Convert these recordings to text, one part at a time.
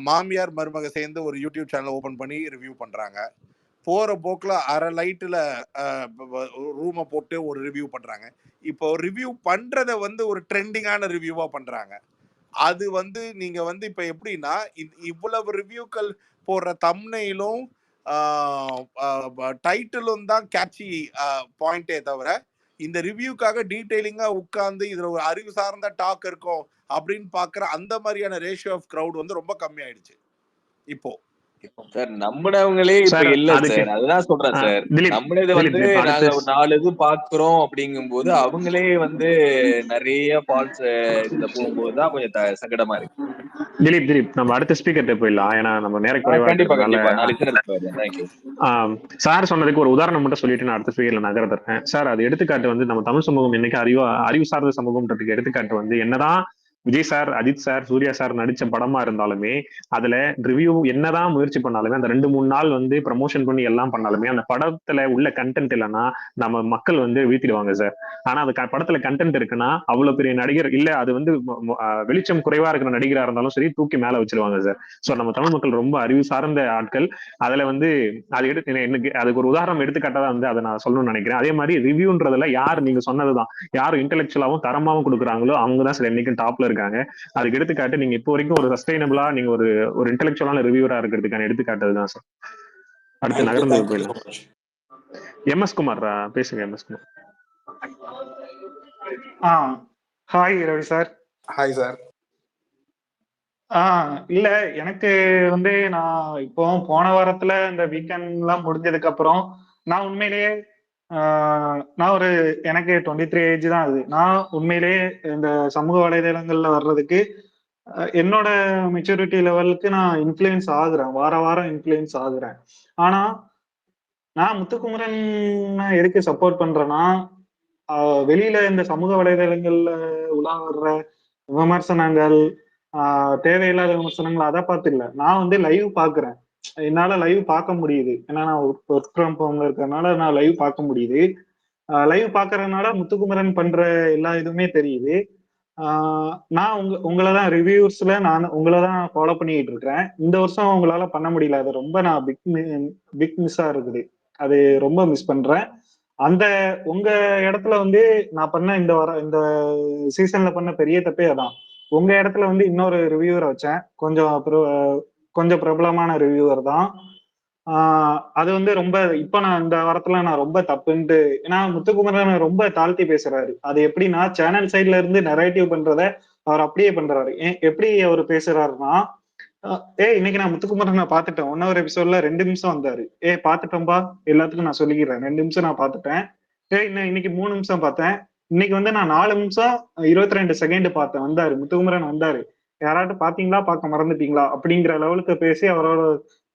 மாமியார் மருமக சேர்ந்து ஒரு யூடியூப் சேனல் ஓபன் பண்ணி ரிவ்யூ பண்றாங்க. போற போக்குல அரை லைட்ல ரூமை போட்டு ஒரு ரிவ்யூ பண்றாங்க. இப்போ ரிவ்யூ பண்றத ஒரு ட்ரெண்டிங்கான ரிவ்யூவா பண்றாங்க. அது நீங்க இப்ப எப்படின்னா இவ்வளவு ரிவ்யூக்கள் போடுற தம்ப்நெயிலும் டைட்டிலும் தான் கேட்சி பாயிண்டே தவிர இந்த ரிவ்யூக்காக டீடைலிங்கா உட்கார்ந்து இதுல ஒரு அறிவு சார்ந்த டாக் இருக்கும் அப்படின்னு பாக்குற அந்த மாதிரியான ரேஷியோ ஆஃப் கிரவுட் ரொம்ப கம்மி ஆயிடுச்சு இப்போ. சார் நம்மளவங்களே இப்ப இல்ல சார், அதுதான் சொல்றேன் சார். நம்மளது நாங்க ஒரு 4 இது பாக்குறோம் அப்படிங்கும்போது அவங்களே நிறைய ஃபால்ஸ் இதுல போகும்போதுதான் கொஞ்சம் சங்கடமா இருக்கு. திலீப் நம்ம அடுத்த ஸ்பீக்கர் போயிடலாம். ஏன்னா நம்ம நேரம் குறைவா இருக்கிறதுனால. சார் சொன்னதுக்கு ஒரு உதாரணம் மட்டும் சொல்லிட்டு நான் அடுத்த ஸ்பீக்கர்ல நகர்றேன். சார் அது எடுத்துக்காட்டு நம்ம தமிழ் சமூகம் இன்னைக்கு அறிவு சார்ந்த சமூகம்ன்றதுக்கு எடுத்துக்காட்டு என்னதான் Vijay sir, Ajith sir, Suriya sir நடிச்ச படமா இருந்தாலுமே அதுல ரிவ்யூ என்னதான் முயற்சி பண்ணாலுமே அந்த 2-3 நாள் ப்ரமோஷன் பண்ணி எல்லாம் பண்ணாலுமே அந்த படத்துல உள்ள கண்டென்ட் இல்லைன்னா நம்ம மக்கள் வீழ்த்திடுவாங்க சார். ஆனா அது படத்துல கண்டென்ட் இருக்குன்னா அவ்வளவு பெரிய நடிகர் இல்ல, அது வெளிச்சம் குறைவா இருக்கிற நடிகரா இருந்தாலும் சரி தூக்கி மேல வச்சிருவாங்க சார். சோ நம்ம தமிழ் மக்கள் ரொம்ப அறிவு சார்ந்த ஆட்கள். அதுல அது எனக்கு அதுக்கு ஒரு உதாரணம் எடுத்துக்காட்டதான் அதை நான் சொல்லணும்னு நினைக்கிறேன். அதே மாதிரி ரிவ்யூன்றதுல யார் நீங்க சொன்னதுதான் யாரும் இன்டெலெக்சுவலாவும் தரமாவும் கொடுக்குறாங்களோ அவங்கதான் சார் என்னைக்கும் டாப்ல இருக்காங்க. அதுக்கு எடுத்துக்காட்டு நீங்க இப்போ வரைக்கும் ஒரு சஸ்டைனபிளா நீங்க ஒரு இன்டெலெக்சுவலான ரிவ்யூவரா இருக்கிறதுக்கான எடுத்துக்காட்டுதான் சார். அடுத்து நகர்ந்து போயிடலாம். எம்எஸ் குமார் பேசுங்க. MS Kumar. Hi Ravi sir. Hi sir. இல்ல எனக்கு நான் இப்போ போன வாரத்துல இந்த வீக்கெண்ட் எல்லாம் முடிஞ்சதுக்கு அப்புறம் நான் உண்மையிலேயே நான் எனக்கு 23 ஏஜ் தான் ஆகுது. நான் உண்மையிலேயே இந்த சமூக வலைதளங்கள்ல வர்றதுக்கு என்னோட மெச்சூரிட்டி லெவலுக்கு நான் இன்ஃப்ளூயன்ஸ் ஆகுறேன், வாரம் இன்ஃப்ளூயன்ஸ் ஆகுறேன். ஆனா நான் முத்துக்குமரன் எதுக்கு சப்போர்ட் பண்றேன்னா வெளியில இந்த சமூக வலைதளங்கள்ல உலா வர்ற விமர்சனங்கள், தேவையில்லாத விமர்சனங்கள் அதை பார்த்து இல்ல, நான் லைவ் பாக்குறேன். என்னால லைவ் பார்க்க முடியுது. ஏன்னா நான் ஒர்க் ஃப்ரம் ஹோம்ல இருக்கிறதுனால நான் லைவ் பார்க்க முடியுது. லைவ் பாக்குறதுனால முத்துக்குமரன் பண்ற எல்லா இதுவுமே தெரியுது. நான் உங்களதான் ரிவ்யூஸ்ல நான் உங்களதான் ஃபாலோ பண்ணிட்டு இருக்கிறேன். இந்த வருஷம் உங்களால பண்ண முடியல, அது ரொம்ப நான் பிக் மிஸ்ஸா இருக்குது. அது ரொம்ப மிஸ் பண்றேன். அந்த உங்க இடத்துல நான் பண்ண இந்த சீசன்ல பண்ண பெரிய தப்பே அதான். உங்க இடத்துல இன்னொரு ரிவ்யூவரை வச்சேன், கொஞ்சம் பிரபலமான ரிவ்யூவர் தான். அது ரொம்ப இப்ப நான் இந்த வாரத்துல நான் ரொம்ப தப்புன்ட்டு, ஏன்னா முத்துக்குமரன் ரொம்ப தாழ்த்தி பேசுறாரு. அது எப்படின்னா சேனல் சைட்ல இருந்து நரேட்டிவ் பண்றத அவர் அப்படியே பண்றாரு. எப்படி அவர் பேசுறாருன்னா, இன்னைக்கு நான் முத்துக்குமரன் நான் பாத்துட்டேன், 1 எபிசோட்ல 2 நிமிஷம் வந்தாரு. பாத்துட்டேன்பா, எல்லாத்துக்கும் நான் சொல்லிக்கிறேன், 2 நிமிஷம் நான் பாத்துட்டேன். இன்னைக்கு 3 நிமிஷம் பார்த்தேன். இன்னைக்கு நான் 4 நிமிஷம் 22 செகண்ட் பார்த்தேன். வந்தாரு முத்துக்குமரன் வந்தாரு. யாராட்டும் பாத்தீங்களா, பார்க்க மறந்துட்டீங்களா அப்படிங்கிற லெவலுக்கு பேசி அவரோட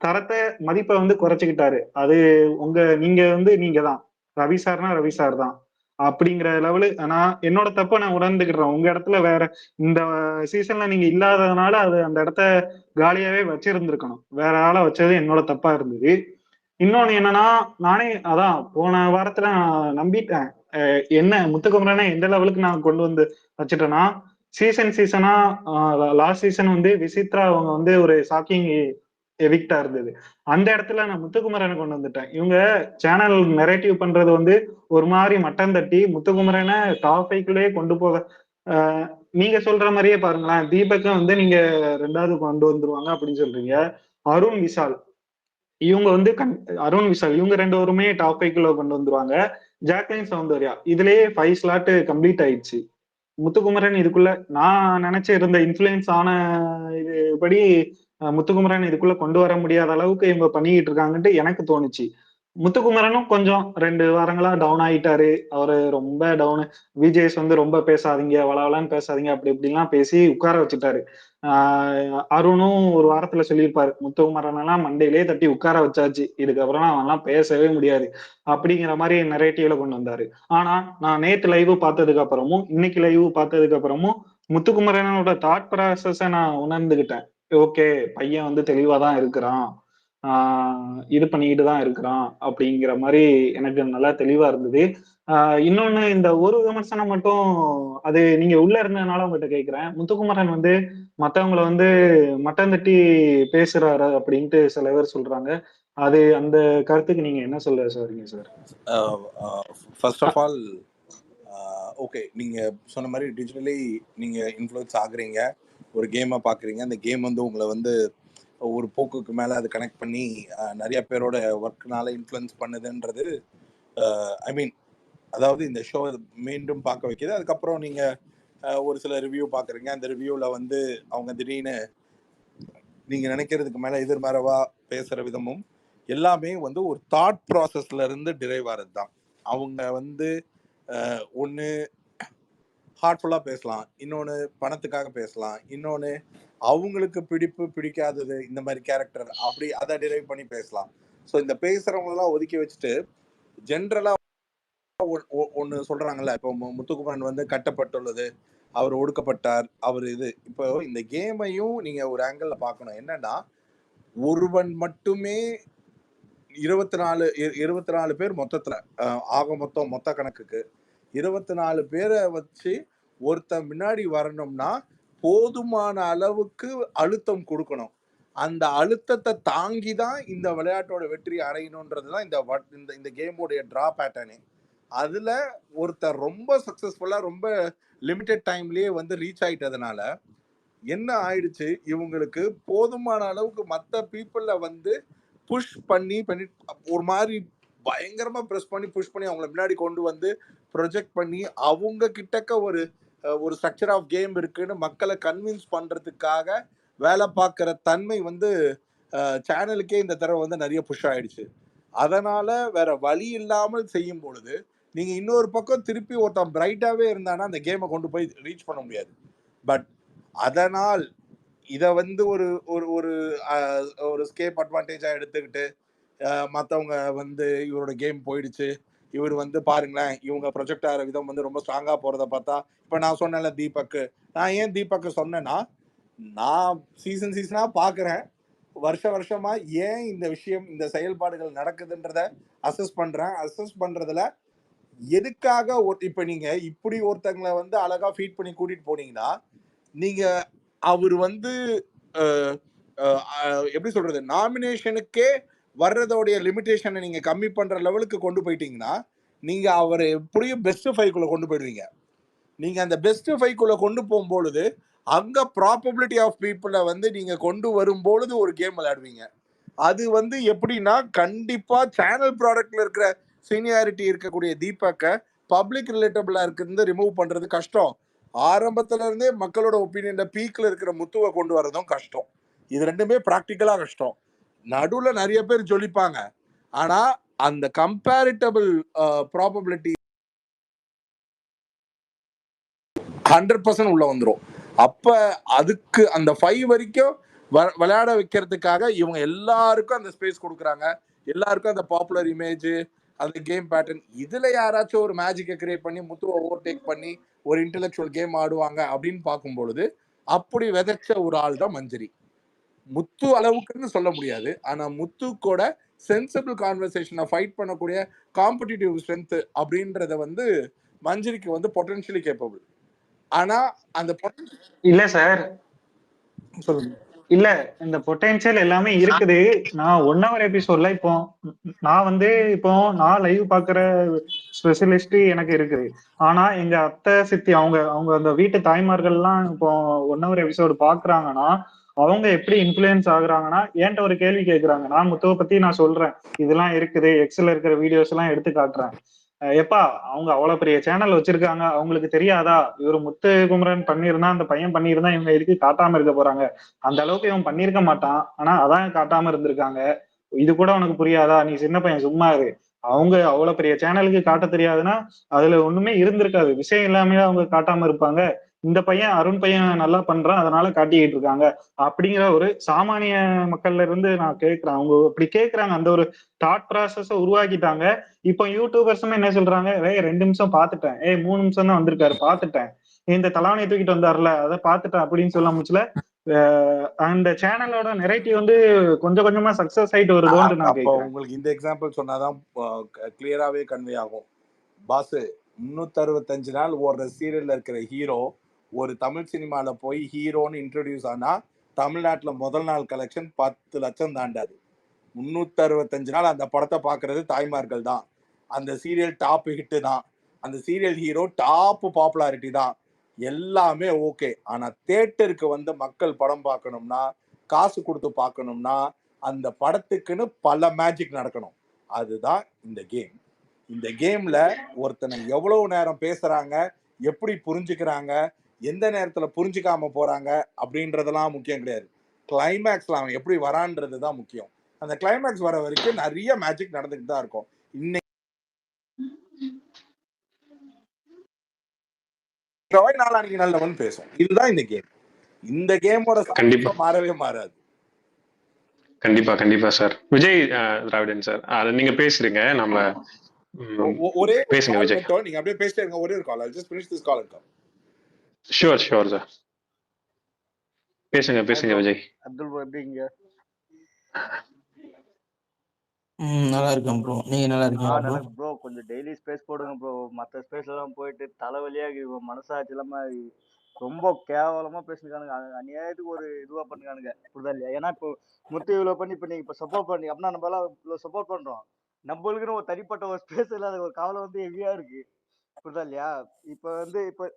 தரத்தை மதிப்பை குறைச்சிக்கிட்டாரு. அது நீங்க நீங்க தான் ரவி சார்னா ரவி சார் தான் அப்படிங்கிற லெவலு. நான் என்னோட தப்ப நான் உணர்ந்துக்கிறேன். உங்க இடத்துல வேற இந்த சீசன்ல நீங்க இல்லாததுனால அது அந்த இடத்த காலியாவே வச்சிருந்திருக்கணும். வேற ஆளை வச்சது என்னோட தப்பா இருந்தது. இன்னொன்னு என்னன்னா, நானே அதான் போன வாரத்துல நான் நம்பிட்டேன். என்ன முத்துக்குமரனை எந்த லெவலுக்கு நான் கொண்டு வச்சுட்டேன்னா, சீசனா லாஸ்ட் சீசன் விசித்ரா அவங்க ஒரு ஷாக்கிங் எவிக்டா இருந்தது. அந்த இடத்துல நான் முத்துக்குமரனை கொண்டு வந்துட்டேன். இவங்க சேனல் நெரேட்டிவ் பண்றது ஒரு மாதிரி மட்டம் தட்டி முத்துக்குமரனை டாப் 5 கொண்டு போக, நீங்க சொல்ற மாதிரியே பாருங்களேன், தீபக்கை நீங்க 2வது கொண்டு வந்துருவாங்க அப்படின்னு சொல்றீங்க. அருண் விஷால் இவங்க அருண் விஷால் இவங்க 2 பேருமே டாப் 5 கொண்டு வந்துருவாங்க. ஜாக்லின் சௌந்தர்யா இதுலயே 5 ஸ்லாட் கம்ப்ளீட் ஆயிடுச்சு. முத்துக்குமரன் இதுக்குள்ள நான் நினைச்ச இருந்த இன்ஃபுளுயன்ஸ் ஆன இதுபடி முத்துக்குமரன் இதுக்குள்ள கொண்டு வர முடியாத அளவுக்கு இவங்க பண்ணிக்கிட்டு இருக்காங்கன்ட்டு எனக்கு தோணுச்சு. முத்துக்குமரனும் கொஞ்சம் 2 வாரங்களா டவுன் ஆயிட்டாரு. அவரு ரொம்ப டவுனு. விஜேஎஸ் ரொம்ப பேசாதீங்க, வளவலான்னு பேசாதீங்க, அப்படி இப்படிலாம் பேசி உட்கார வச்சுட்டாரு. அருணும் ஒரு வாரத்துல சொல்லியிருப்பாரு, முத்துக்குமரன் எல்லாம் மண்டையிலே தட்டி உட்கார வச்சாச்சு, இதுக்கப்புறம் அவன்லாம் பேசவே முடியாது அப்படிங்கிற மாதிரி நரேட்டிவ்ல கொண்டு வந்தாரு. ஆனா நான் நேத்து லைவ் பார்த்ததுக்கு அப்புறமும் இன்னைக்கு லைவ் பார்த்ததுக்கு அப்புறமும் முத்துக்குமரனோட தாட் ப்ராசஸ நான் உணர்ந்துகிட்டேன். ஓகே, பையன் தெளிவாதான் இருக்கிறான். இது பண்ணிக்கிட்டு தான் இருக்கிறான் அப்படிங்கிற மாதிரி எனக்கு நல்லா தெளிவா இருந்தது. இன்னொன்னு, இந்த ஒரு விமர்சனம் மட்டும், அது நீங்க உள்ள இருந்ததுனால உங்ககிட்ட கேட்கிறேன். முத்துக்குமரன் வந்து மத்தவங்களை வந்து மட்டம் தட்டி பேசுறாரு அப்படின்ட்டு சில பேர் சொல்றாங்க. அது அந்த கருத்துக்கு நீங்க என்ன சொல்ல வரீங்க sir? First of all okay, நீங்க சொன்ன மாதிரி டிஜிட்டலி நீங்க இன்ஃப்ளூயன்ஸ் ஆகுறீங்க, ஒரு கேமை பார்க்குறீங்க, அந்த கேம் வந்து உங்களை வந்து ஒரு போக்குக்கு மேலே அது கனெக்ட் பண்ணி நிறைய பேரோட ஒர்க்னால இன்ஃப்ளூயன்ஸ் பண்ணுதுன்றது ஐ மீன், அதாவது இந்த ஷோ மீண்டும் பார்க்க வைக்கிது. அதுக்கப்புறம் நீங்கள் ஒரு சில ரிவ்யூ பார்க்குறீங்க, அந்த ரிவ்யூவில் வந்து அவங்க திடீர்னு நீங்கள் நினைக்கிறதுக்கு மேலே எதிர்மறைவாக பேசுகிற விதமும் எல்லாமே வந்து ஒரு தாட் ப்ராசஸ்ல இருந்து டிரைவ் ஆகிறது தான். அவங்க வந்து ஒன்று ஹார்ட்ஃபுல்லாக பேசலாம், இன்னொன்று பணத்துக்காக பேசலாம், இன்னொன்று அவங்களுக்கு பிடிக்காதது இந்த மாதிரி கேரக்டர் அப்படி அதை டிரைவ் பண்ணி பேசலாம். ஸோ இந்த பேசுகிறவங்களெல்லாம் ஒதுக்கி வச்சுட்டு ஜென்ரலாக ஒன்று சொல்கிறாங்கல்ல, இப்போ முத்துக்குமரன் வந்து கட்டப்பட்டுள்ளது, அவர் ஒடுக்கப்பட்டார், அவர் இது. இப்போ இந்த கேமையும் நீங்கள் ஒரு ஆங்கிளில் பார்க்கணும். என்னன்னா, ஒருவன் மட்டுமே 24 பேர் மொத்தத்தில் ஆக மொத்த கணக்குக்கு 24 பேரை வச்சு ஒருத்தன் முன்னாடி வரணும்னா போதுமான அளவுக்கு அழுத்தம் கொடுக்கணும். அந்த அழுத்தத்தை தாங்கி தான் இந்த விளையாட்டோட வெற்றி அடையணுன்றது தான் இந்த கேமோடைய ட்ரா பேட்டர்னே. அதுல ஒருத்தர் ரொம்ப சக்சஸ்ஃபுல்லா ரொம்ப லிமிட்டட் டைம்லயே வந்து ரீச் ஆயிட்டதுனால என்ன ஆயிடுச்சு, இவங்களுக்கு போதுமான அளவுக்கு மற்ற பீப்புள வந்து புஷ் பண்ணி ஒரு மாதிரி பயங்கரமா ப்ரெஸ் பண்ணி புஷ் பண்ணி அவங்கள முன்னாடி கொண்டு வந்து ப்ரொஜெக்ட் பண்ணி அவங்க கிட்டக்க ஒரு ஸ்ட்ரக்சர் ஆஃப் கேம் இருக்குன்னு மக்களை கன்வின்ஸ் பண்றதுக்காக வேலை பார்க்குற தன்மை வந்து சேனலுக்கே இந்த தடவை வந்து நிறைய புஷ் ஆயிடுச்சு. அதனால வேற வழி இல்லாமல் செய்யும் பொழுது நீங்க இன்னொரு பக்கம் திருப்பி ஒருத்தன் பிரைட்டாவே இருந்தானா அந்த கேமை கொண்டு போய் ரீச் பண்ண முடியாது. பட் அதனால் இதை வந்து ஒரு ஒரு ஒரு ஸ்கேப் அட்வான்டேஜா எடுத்துக்கிட்டு மற்றவங்க வந்து இவரோட கேம் போயிடுச்சு, இவர் வந்து பாருங்களேன் இவங்க ப்ரொஜெக்ட் ஆகிற விதம் வந்து ரொம்ப ஸ்ட்ராங்கா போறதை பார்த்தா, இப்போ நான் சொன்னேன்ல தீபக்கு, நான் ஏன் தீபக்கு சொன்னேன்னா, நான் சீசனா பார்க்குறேன், வருஷமா ஏன் இந்த விஷயம் இந்த செயல்பாடுகள் நடக்குதுன்றத அசஸ் பண்றேன். அசஸ் பண்றதுல எதுக்காக இப்ப நீங்க இப்படி ஒருத்தங்களை வந்து அழகா ஃபீட் பண்ணி கூட்டிட்டு போனீங்கன்னா, நீங்க அவர் வந்து எப்படி சொல்றது, நாமினேஷனுக்கே வர்றதோடைய லிமிடேஷனை நீங்க கம்மி பண்ற லெவலுக்கு கொண்டு போயிட்டீங்கன்னா நீங்க அவரை எப்படியும் பெஸ்ட் 5 கொண்டு போயிடுவீங்க. நீங்க அந்த பெஸ்ட் 5 கொண்டு போகும்பொழுது அங்க ப்ராபபிலிட்டி ஆஃப் பீப்புளை வந்து நீங்க கொண்டு வரும்பொழுது ஒரு கேம் விளையாடுவீங்க. அது வந்து எப்படின்னா, கண்டிப்பா சேனல் ப்ராடக்ட்ல இருக்கிற சீனியாரிட்டி இருக்கக்கூடிய தீபக்கை பப்ளிக் ரிலேட்டபிளா இருக்கிறது ரிமூவ் பண்றது கஷ்டம். ஆரம்பத்துல இருந்தே மக்களோட ஒப்பீனியன்ல பீக்ல இருக்கிற முத்துவை கொண்டு வரதும் கஷ்டம். இது ரெண்டுமே பிராக்டிக்கலா கஷ்டம். நடுவுல நிறைய பேர் ஜொலிப்பாங்க, ஆனா அந்த கம்பேரிட்டபிள் ப்ராபபிலிட்டி 100% உள்ள வந்துடும். அப்ப அதுக்கு அந்த 5 வரைக்கும் விளையாட வைக்கிறதுக்காக இவங்க எல்லாருக்கும் அந்த ஸ்பேஸ் கொடுக்குறாங்க, எல்லாருக்கும் அந்த பாப்புலர் இமேஜ், அந்த கேம் பேட்டர்ன். இதுல யாராச்சும் ஒரு மேஜிக்கை கிரியேட் பண்ணி முத்துவை ஓவர்டேக் பண்ணி ஒரு இன்டெலெக்சுவல் கேம் ஆடுவாங்க அப்படின்னு பார்க்கும் பொழுது அப்படி விதைச்ச ஒரு ஆள் தான் மஞ்சரி. முத்து அளவுக்குன்னு சொல்ல முடியாது, ஆனா முத்து கூட சென்சிபிள் கான்வர்சேஷனை ஃபைட் பண்ணக்கூடிய காம்படிட்டிவ் ஸ்ட்ரென்த் அப்படின்றத வந்து மஞ்சரிக்கு வந்து பொட்டன்ஷியலி கேப்பபிள். ஆனா அந்த இல்ல சார், சொல்லுங்க. இல்ல, இந்த பொட்டன்ஷியல் எல்லாமே இருக்குது. நான் 1 hour எபிசோட்ல இப்போ நான் வந்து நான் லைவ் பாக்குற ஸ்பெஷலிஸ்ட் எனக்கு இருக்குது. ஆனா எங்க அத்தை சித்தி அவங்க அந்த வீட்டு தாய்மார்கள் எல்லாம் இப்போ 1 hour எபிசோடு பாக்குறாங்கன்னா அவங்க எப்படி இன்ஃபுளுயன்ஸ் ஆகுறாங்கன்னா, என்கிட்ட ஒரு கேள்வி கேட்கறாங்க. நான் முத்துவை பத்தி நான் சொல்றேன், இதெல்லாம் இருக்குது, எக்ஸ்ல இருக்கிற வீடியோஸ் எல்லாம் எடுத்து காட்டுறேன். எப்பா அவங்க அவ்வளவு பெரிய சேனல் வச்சிருக்காங்க, அவங்களுக்கு தெரியாதா இவரு முத்துக்குமரன் பண்ணியிருந்தா, அந்த பையன் பண்ணியிருந்தா இவங்க எதுக்கு காட்டாம இருக்க போறாங்க? அந்த அளவுக்கு இவன் பண்ணிருக்க மாட்டான், ஆனா அதான் காட்டாம இருந்திருக்காங்க. இது கூட உனக்கு புரியாதா? நீ சின்ன பையன், சும்மா இரு. அவங்க அவ்வளவு பெரிய சேனலுக்கு காட்ட தெரியாதுன்னா அதுல ஒண்ணுமே இருந்திருக்காது, விஷயம் இல்லாம அவங்க காட்டாம இருப்பாங்க. இந்த பையன் அருண் பையன் நல்லா பண்றான் அதனால காட்டிக்கிட்டு இருக்காங்க அப்படிங்கிற ஒரு சாமானிய மக்கள்ல இருந்து நான் கேட்கிறேன். அவங்க அப்படி கேட்கறாங்க, அந்த ஒரு தாட் ப்ராசஸ உருவாக்கிட்டாங்க. இப்போ யூடியூபர்ஸுமே என்ன சொல்றாங்க, 2 நிமிஷம் பாத்துட்டேன், 3 நிமிஷம் தான் வந்திருக்காரு பாத்துட்டேன், இந்த தலாவணியை தூக்கிட்டு வந்தாருல அதை பாத்துட்டேன் அப்படின்னு சொல்ல முடியல. அந்த சேனலோட நெரேட்டிவ் வந்து கொஞ்சம் கொஞ்சமா சக்சஸ் ஆயிட்டு வருதோன்னு நான் அப்போ கேட்கிறேன். உங்களுக்கு இந்த எக்ஸாம்பிள் சொன்னாதான் கிளியராகவே கன்வே ஆகும். பாஸ் 365 நாள் ஓடுற சீரியல்ல இருக்கிற ஹீரோ ஒரு தமிழ் சினிமால போய் ஹீரோன்னு இன்ட்ரடியூஸ் ஆனா தமிழ்நாட்டுல முதல் நாள் கலெக்ஷன் 10 லட்சம் தாண்டாது. 365 நாள் அந்த படத்தை பாக்குறது தாய்மார்கள் தான். அந்த சீரியல் டாப் ஹிட் தான். அந்த சீரியல் ஹீரோ டாப் பாப்புலாரிட்டி தான். எல்லாமே ஓகே. ஆனா தியேட்டருக்கு வந்து மக்கள் படம் பார்க்கணும்னா, காசு கொடுத்து பார்க்கணும்னா அந்த படத்துக்குன்னு பல மேஜிக் நடக்கணும். அதுதான் இந்த கேம். இந்த கேம்ல ஒருத்தனை எவ்வளவு நேரம் பேசுறாங்க, எப்படி புரிஞ்சுக்கிறாங்க, எந்த நேரத்துல புரிஞ்சுக்காம போறாங்க அப்படின்றதெல்லாம் முக்கியம் கிடையாது. கிளைமேக்ஸ்ல அவன் எப்படி வரான்றது தான் முக்கியம். அந்த கிளைமேக்ஸ் வர வரைக்கும் நிறைய மேஜிக் நடந்துட்டு தான் இருக்கும். இன்னைக்கு நாளைக்கு நல்லவன் பேசும். இதுதான் இந்த கேம். இந்த கேமோட மாறவே மாறாது. கண்டிப்பா கண்டிப்பா சார். விஜய் திராவிடன் சார், அதை நீங்க பேசுறீங்க, நம்ம ஒரே பேசுங்க விஜய். நீங்க அப்படியே பேசிட்டே இருங்க. ஒரே ஒரு கால். I'll just finish this call and come. Sure sir. பேசுங்க விஜய். அப்துல் ப்ரோ எப்படிங்க? நல்லா இருக்கேன் ப்ரோ. நீங்க நல்லா இருக்கீங்களா ப்ரோ? கொஞ்சம் டெய்லி ஸ்பேஸ் போடுங்க ப்ரோ. மற்ற ஸ்பேஸ்ல எல்லாம் போயிட்டு தலைவலியாக மனசாட்சி இல்லாம ரொம்ப கேவலமா பேசிருக்கானுங்க. அநியாயத்துக்கு ஒரு இதுவா பண்ணுறானுங்க. புரியுதா இல்லையா? ஏன்னா இப்போ முத்து இவ்வளவு பண்ணி இப்ப நீங்க இப்ப சப்போர்ட் பண்ணி அப்படின்னா நம்ம எல்லாம் இவ்வளவு சப்போர்ட் பண்றோம். நம்மளுக்குன்னு ஒரு தனிப்பட்ட ஒரு ஸ்பேஸ் இல்லாத ஒரு கவலை வந்து ஹெவியா இருக்கு. புரியுதா இல்லையா? இப்ப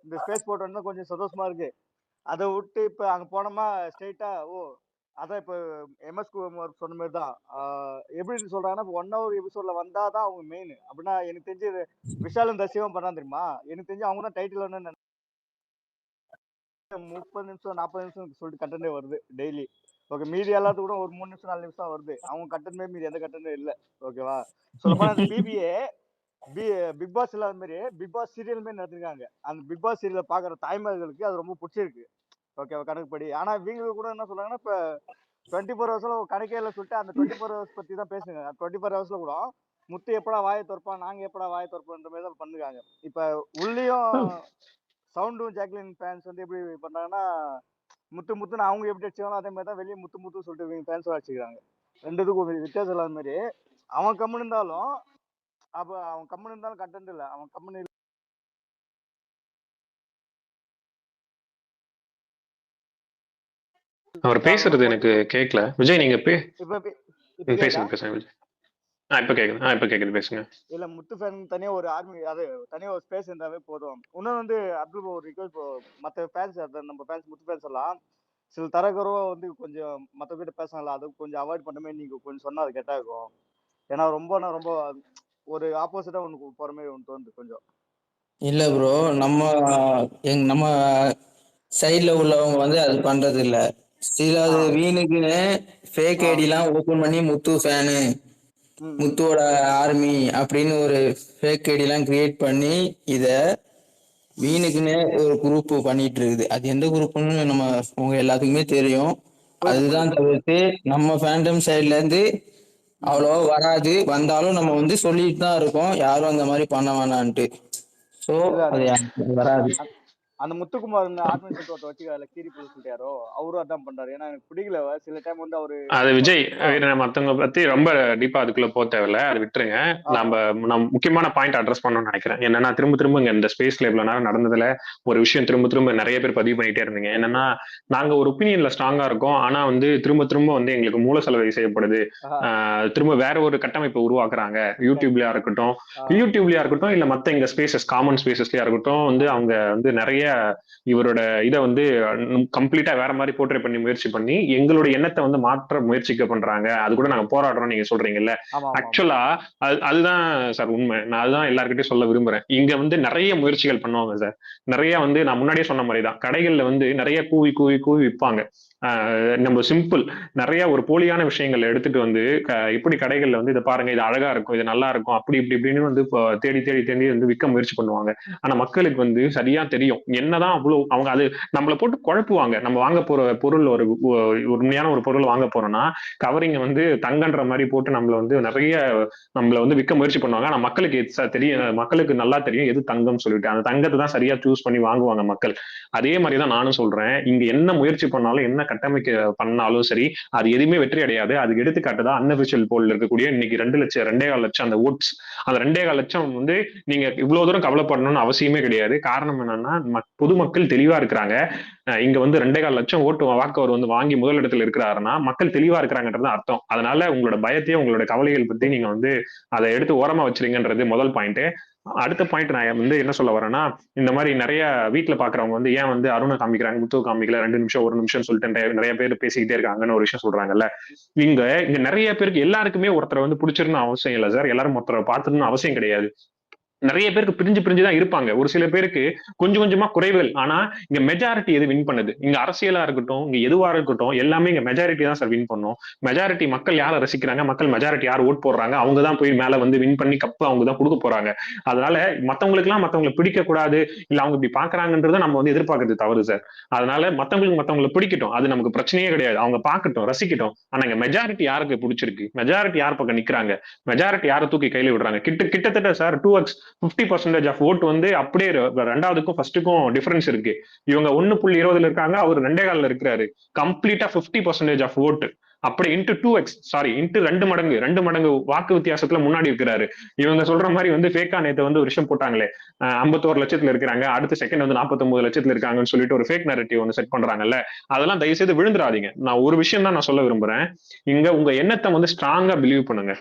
இந்த ஸ்பேஸ் போட்டோம்னா கொஞ்சம் சந்தோஷமா இருக்கு. அதை விட்டு இப்ப அங்க போனோமா ஸ்ட்ரெயிட்டா அதான் இப்ப MS குமார் சொன்ன மாதிரி தான். எப்படின்னு சொல்றாங்கன்னா 1 hour எபிசோட்ல வந்தாதான் அவங்க மெயின். அப்படின்னா எனக்கு தெரிஞ்சு விஷாலும் தசிவம் பண்ணா தெரியுமா? எனக்கு தெரிஞ்சு அவங்க தான் டைட்டில் 30 நிமிஷம் 40 நிமிஷம் சொல்லிட்டு கண்டென்ட்டே வருது டெய்லி. ஓகே, மீதி எல்லாத்துக்கு கூட ஒரு 3 நிமிஷம் 4 நிமிஷம் வருது. அவங்க கண்டென்ட் மீதி எந்த கண்டென்ட்டும் இல்ல. ஓகேவா? சொல்லப்போனா அந்த பிபிஏ பிக் பாஸ் இல்லாத மாதிரி பிக் பாஸ் சீரியல் மாதிரி நடத்திருக்காங்க. அந்த பிக் பாஸ் சீரியலை பாக்குற தாய்மார்களுக்கு அது ரொம்ப பிடிச்சிருக்கு. ஓகேவா? கணக்குப்படி. ஆனா இவங்க கூட என்ன சொல்றாங்கன்னா, இப்ப 24 ஹவர்ஸ்ல கணக்கே இல்லை சொல்லிட்டு அந்த 24 ஹவர்ஸ் பத்தி தான் பேசுங்க. 24 ஹவர்ஸ்ல கூட முத்து எப்படா வாயை திறப்பான், நாங்க எப்படா வாயை திறப்போன்ற மாதிரி தான் பண்ணுறாங்க. இப்ப உள்ளேயும் சவுண்டும் ஜாக்லின் ஃபேன்ஸ் வந்து எப்படி பண்றாங்கன்னா, முத்துன்னு அவங்க எப்படி அடிச்சாங்களோ அதே மாதிரி தான் வெளியே முத்து சொல்லிட்டு இவங்க ஃபேன்ஸ் அடிச்சுக்கிறாங்க. ரெண்டுத்துக்கும் ஒரு வித்தியாசம் இல்லாத மாதிரி. அவன் கம்முன்னு இருந்தாலும் கண்டென்ட் இல்லை. அவன் கம்முன்னு அவர் பேசுறது எனக்கு கேட்கல. விஜய் நீங்க பேசுங்க விஜய். இப்ப கேக்குது பேசுங்க. இல்ல முத்து ஃபேன் தனியா ஒரு ஆர்மி, அது தனியா ஒரு ஸ்பேஸ் இருந்தாவே போதும். இன்னும் வந்து அப்துல் ஒரு ரிக்வெஸ்ட், மற்ற ஃபேன்ஸ் நம்ம ஃபேன்ஸ் முத்து ஃபேன்ஸ் எல்லாம் சில தரக்குறவா வந்து கொஞ்சம் மற்ற கிட்ட பேசலாம், அது கொஞ்சம் அவாய்ட் பண்ண மாதிரி நீங்க கொஞ்சம் சொன்னா அது கெட்டா இருக்கும். ஏன்னா ரொம்ப ஒரு ஆப்போசிட்டா ஒன்று போற மாதிரி ஒன்று தோணுது கொஞ்சம். இல்ல ப்ரோ, நம்ம சைட்ல உள்ளவங்க வந்து அது பண்றது இல்ல. சில வீணுக்குன்னு ஃபேக் ஐடிலாம் ஓபன் பண்ணி முத்து ஃபேனு, முத்துவோட ஆர்மி அப்படின்னு ஒரு ஃபேக் ஐடிலாம் கிரியேட் பண்ணி இத வீணுக்குன்னு ஒரு குரூப் பண்ணிட்டு இருக்குது. அது எந்த குரூப்னு நம்ம உங்க எல்லாத்துக்குமே தெரியும். அதுதான் தவிர்த்து நம்ம ஃபேண்டம் சைட்ல இருந்து அவ்வளவா வராது. வந்தாலும் நம்ம வந்து சொல்லிட்டு தான் இருக்கோம், யாரும் அந்த மாதிரி பண்ண வேணான்ட்டு. சோ அது வராது. அந்த முத்துக்குமார் ஆர்மி சொல்லிட்டு வச்சு கீரி போய் சொல்லிட்டாரோ, அவரும் அதான் பண்றாரு. ஏன்னா எனக்கு பிடிக்கல. சில டைம் வந்து அவரு அது விஜய் மத்தவங்க பத்தி ரொம்ப டீப்பா அதுக்குள்ள போக தேவையில்ல, அதை விட்டுருங்க. நம்ம முக்கியமான பாயிண்ட் அட்ரஸ் பண்ணணும்னு நினைக்கிறேன். என்னன்னா திரும்ப இங்க இந்த ஸ்பேஸ்ல இவ்வளவு நேரம் நடந்ததுல ஒரு விஷயம் திரும்ப நிறைய பேர் பதிவு பண்ணிட்டே இருந்தீங்க. என்னன்னா நாங்க ஒரு ஒப்பீனியன்ல ஸ்ட்ராங்கா இருக்கோம், ஆனா வந்து திரும்ப வந்து எங்களுக்கு மூல செலவை செய்யப்படுது, திரும்ப வேற ஒரு கட்டமைப்பை உருவாக்குறாங்க. யூடியூப்லயா இருக்கட்டும் இல்ல மத்த எங்க ஸ்பேசஸ், காமன் ஸ்பேசஸ்லயா இருக்கட்டும், வந்து அவங்க வந்து நிறைய இவரோட இதை வந்து கம்ப்ளீட்டா வேற மாதிரி போர்ட்ரே பண்ணி முயற்சி பண்ணி எங்களுடைய எண்ணத்தை வந்து மாற்ற முயற்சிக்க பண்றாங்க. அது கூட நாங்க போராடுறோம் நீங்க சொல்றீங்கல்ல. ஆக்சுவலா அதுதான் சார் உண்மை. நான் அதுதான் எல்லாருக்கிட்டையும் சொல்ல விரும்புறேன். இங்க வந்து நிறைய முயற்சிகள் பண்ணுவாங்க சார். நிறைய வந்து நான் முன்னாடியே சொன்ன மாதிரிதான் கடைகள்ல வந்து நிறைய கூவி விற்பாங்க. நம்ம சிம்பிள் நிறைய ஒரு போலியான விஷயங்கள் எடுத்துட்டு வந்து இப்படி கடைகள்ல வந்து இதை பாருங்க, இது அழகா இருக்கும், இது நல்லா இருக்கும், அப்படி இப்படின்னு வந்து தேடி வந்து விற்க முயற்சி பண்ணுவாங்க. ஆனா மக்களுக்கு வந்து சரியா தெரியும் என்னதான் அவ்வளவு அவங்க அது நம்மளை போட்டு குழப்புவாங்க. நம்ம வாங்க போற பொருள் ஒரு உண்மையான ஒரு பொருள் வாங்க போறோம்னா கவரிங்க வந்து தங்கன்ற மாதிரி போட்டு நம்மள வந்து விற்க முயற்சி பண்ணுவாங்க. ஆனா மக்களுக்கு நல்லா தெரியும் எது தங்கம் சொல்லிட்டு அந்த தங்கத்தை தான் சரியா சூஸ் பண்ணி வாங்குவாங்க மக்கள். அதே மாதிரிதான் நானும் சொல்றேன். இங்க என்ன முயற்சி பண்ணாலும் என்ன கட்டமைக்க பண்ணாலும் சரி, அது எதுவுமே வெற்றி அடையாது. அதுக்கு எடுத்துக்காட்டுதான் அன்அபிஷியல் போல்ல இருக்கக்கூடிய இன்னைக்கு 2,00,000 அந்த ஓட்ஸ். அந்த 2,15,00,000 வந்து நீங்க இவ்வளவு தூரம் கவலைப்படணும்னு அவசியமே கிடையாது. காரணம் என்னன்னா பொதுமக்கள் தெளிவா இருக்கிறாங்க. இங்க வந்து 2,15,00,000 ஓட்டு வாக்கு அவர் வந்து வாங்கி முதலிடத்துல இருக்கிறாருன்னா மக்கள் தெளிவா இருக்கிறாங்கன்றது அர்த்தம். அதனால உங்களோட பயத்தையும் உங்களோட கவலைகள் பத்தி நீங்க வந்து அதை எடுத்து ஓரமா வச்சிருங்கன்றது முதல் பாயிண்ட். அடுத்த பாயிண்ட் நான் வந்து என்ன சொல்ல வரேன்னா, இந்த மாதிரி நிறைய வீட்டுல பாக்குறவங்க வந்து ஏன் வந்து அருணை காமிக்கிறாங்க, முத்து காமிக்கல, 2 நிமிஷம் 1 நிமிஷம் சொல்லிட்டு நிறைய பேர் பேசிக்கிட்டே இருக்காங்கன்னு ஒரு விஷயம் சொல்றாங்கல்ல. இங்க நிறைய பேருக்கு எல்லாருக்குமே ஒருத்தரை வந்து பிடிச்சிருன்னு அவசியம் இல்லை சார். எல்லாரும் ஒருத்தரை பார்த்துன்னு அவசியம் கிடையாது. நிறைய பேருக்கு பிரிஞ்சுதான் இருப்பாங்க. ஒரு சில பேருக்கு கொஞ்சம் கொஞ்சமா குறைவுகள். ஆனா இங்க மெஜாரிட்டி எது வின் பண்ணுது? இங்க அரசியலா இருக்கட்டும், இங்க எதுவா இருக்கட்டும், எல்லாமே இங்க மெஜாரிட்டி தான் சார் வின் பண்ணும். மெஜாரிட்டி மக்கள் யாரை ரசிக்கிறாங்க, மக்கள் மெஜாரிட்டி யார் ஓட் போடுறாங்க, அவங்க தான் போய் மேல வந்து வின் பண்ணி கப்பு அவங்க தான் கொடுக்க போறாங்க. அதனால மத்தவங்களை பிடிக்க கூடாது, இல்ல அவங்க இப்படி பாக்குறாங்கன்றத நம்ம வந்து எதிர்பார்க்கறது தவறு சார். அதனால மத்தவங்களை பிடிக்கட்டும், அது நமக்கு பிரச்சனையே கிடையாது. அவங்க பார்க்கட்டும், ரசிக்கட்டும். ஆனா இங்க மெஜாரிட்டி யாருக்கு பிடிச்சிருக்கு, மெஜாரிட்டி யார் பக்கம் நிக்கிறாங்க, மெஜாரிட்டி யாரை தூக்கி கையில விடுறாங்க. கிட்டத்தட்ட சார் 50% ஆஃப் ஓட் வந்து அப்படியே ரெண்டாவதுக்கும் ஃபர்ஸ்ட்டுக்கும் டிஃபரன்ஸ் இருக்கு. இவங்க 1.20 இருக்காங்க, அவர் 2.25 இருக்கிறாரு. கம்ப்ளீட்டா 50% ஆஃப் ஓட் அப்படி இன்டு 2x இன்டு 2 மடங்கு வாக்கு வித்தியாசத்துல முன்னாடி இருக்கிறாரு. இவங்க சொல்ற மாதிரி வந்து ஃபேக்கா நேத்து வந்து ஒரு விஷயம் போட்டாங்களே, 51 லட்சத்துல இருக்கிறாங்க, அடுத்த செகண்ட் வந்து 49 லட்சத்துல இருக்காங்கன்னு சொல்லிட்டு ஒரு ஃபேக் நரேட்டிவ் ஒன்று செட் பண்றாங்கல்ல. அதெல்லாம் தயவு செய்து விழுந்துடாதீங்க. நான் ஒரு விஷயம் தான் நான் சொல்ல விரும்புறேன். இங்க உங்க எண்ணத்தை வந்து ஸ்ட்ராங்கா பிலீவ் பண்ணுங்க.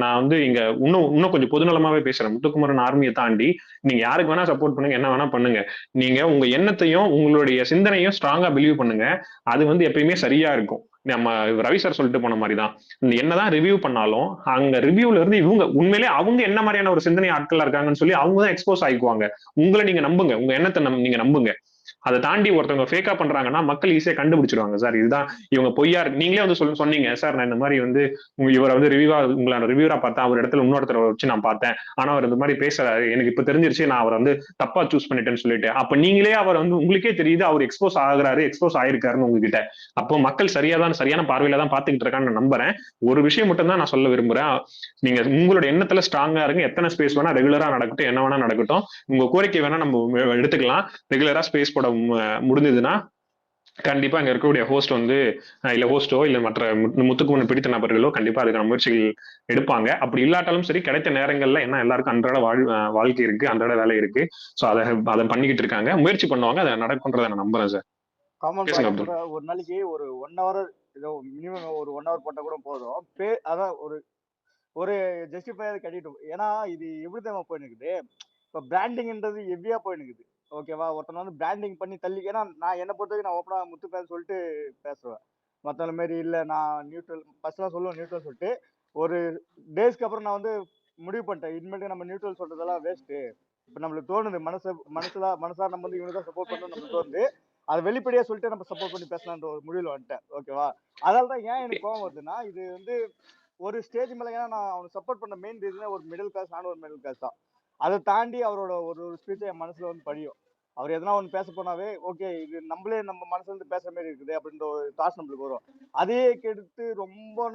நான் வந்து இங்க இன்னும் கொஞ்சம் பொதுநலமாவே பேசுறேன். முத்துக்குமரன் ஆர்மியை தாண்டி நீங்க யாருக்கு வேணா சப்போர்ட் பண்ணுங்க, என்ன வேணா பண்ணுங்க. நீங்க உங்க எண்ணத்தையும் உங்களுடைய சிந்தனையும் ஸ்ட்ராங்கா பிலீவ் பண்ணுங்க. அது வந்து எப்பயுமே சரியா இருக்கும். நம்ம ரவி சார் சொல்லிட்டு போன மாதிரிதான், என்னதான் ரிவ்யூ பண்ணாலும் அங்க ரிவ்யூல இருந்து இவங்க உண்மையிலே அவங்க என்ன மாதிரியான ஒரு சிந்தனை ஆட்களா இருக்காங்கன்னு சொல்லி அவங்க தான் எக்ஸ்போஸ் ஆயிக்குவாங்க. உங்களை நீங்க நம்புங்க, உங்க எண்ணத்தை நீங்க நம்புங்க. அதை தாண்டி ஒருத்தவங்க ஃபேக்கா பண்றாங்கன்னா மக்கள் ஈஸியா கண்டுபிடிச்சிருவாங்க சார். இதுதான் இவங்க பொய்யா இருக்கு. நீங்களே வந்து சொன்னீங்க சார், நான் இந்த மாதிரி வந்து இவரை வந்து உங்களை ரிவ்யூரா பார்த்தேன், அவர் இடத்துல இன்னொருத்தரை வச்சு நான் பார்த்தேன், ஆனா அவர் இந்த மாதிரி பேசுறாரு, எனக்கு இப்ப தெரிஞ்சிருச்சு, நான் அவர் வந்து தப்பா சூஸ் பண்ணிட்டேன்னு சொல்லிட்டு. அப்ப நீங்களே அவர் வந்து உங்களுக்கே தெரியுது அவர் எக்ஸ்போஸ் ஆயிருக்காருன்னு உங்ககிட்ட. அப்போ மக்கள் சரியான பார்வையில தான் பாத்துக்கிட்டு இருக்கான்னு நான் நம்புறேன். ஒரு விஷயம் மட்டும் தான் நான் சொல்ல விரும்புறேன். நீங்க உங்களோட எண்ணத்துல ஸ்ட்ராங்கா இருங்க. எத்தனை ஸ்பேஸ் வேணா ரெகுலரா நடக்கட்டும், என்ன வேணா நடக்கட்டும். உங்க கோரிக்கை வேணா நம்ம எடுத்துக்கலாம். ரெகுலரா ஸ்பேஸ் போட முடிஞ்சதுன்னா கண்டிப்பா அங்க இருக்கக்கூடிய ஹோஸ்ட் வந்து இல்ல ஹோஸ்டோ இல்ல மற்ற முத்துக்குமரன் பிடித்த நபர்களோ கண்டிப்பா அதுக்கான முயற்சிகள் எடுப்பாங்க. அப்படி இல்லாட்டாலும் சரி, கிடைத்த நேரங்கள்ல என்ன எல்லாருக்கும் அன்றாட வாழ்க்கை இருக்கு, அன்றாட வேலை இருக்கு. சோ அதை பண்ணிக்கிட்டு இருக்காங்க, முயற்சி பண்ணுவாங்க, அதை நடக்கும்ன்றதை நான் நம்புறேன் சார். ஒரு நாளைக்கு ஒரு 1 ஹவர் ஏதோ மினிமம் ஒரு 1 ஹவர் போட்டா கூட போதும். அதான் ஒரு ஜஸ்டிஃபையர் கட்டிட்டு. ஏன்னா இது எப்படி தான் போயினுக்குது, இப்போ பிராண்டிங்ன்றது ஹெவியா போயினுக்குது. ஓகேவா, ஒருத்தனை வந்து பிராண்டிங் பண்ணி தள்ளி. ஏன்னா நான் என்ன பொறுத்த வரைக்கும் நான் ஓப்பனா முத்து பேர் சொல்லிட்டு பேசுவேன். மற்றவங்க மாரி இல்லை, நான் நியூட்ரல் ஃபர்ஸ்ட்லாம் சொல்லுவேன், நியூட்ரல் சொல்லிட்டு. ஒரு டேஸ்க்கு அப்புறம் நான் வந்து முடிவு பண்ணிட்டேன், இனிமேட்டு நம்ம நியூட்ரல் சொல்றதெல்லாம் வேஸ்ட்டு. இப்போ நம்மளுக்கு தோணுது மனசா நம்ம வந்து இவனுக்கு தான் சப்போர்ட் பண்ணணும் நம்மளுக்கு தோணுது. அதை வெளிப்படையா சொல்லிட்டு நம்ம சப்போர்ட் பண்ணி பேசலான்ற ஒரு முடிவில் வந்துட்டேன். ஓகேவா, அதனால தான் ஏன் எனக்கு கோவம் வருதுன்னா, இது வந்து ஒரு ஸ்டேஜ் மேலே, ஏன்னா நான் அவனுக்கு சப்போர்ட் பண்ண மெயின் ரீசனே ஒரு மிடில் கிளாஸ், நானும் ஒரு மிடில் கிளாஸ் தான். அதை தாண்டி அவரோட ஒரு ஸ்பீச்சை என் மனசுல வந்து படியும். அவர் எதனா ஒன்று பேச போனாவே ஓகே, இது நம்மளே நம்ம மனசுல இருந்து பேசுற மாதிரி இருக்குது அப்படின்ற ஒரு தாட்ஸ் நம்மளுக்கு வரும். அதையே கெடுத்து ரொம்ப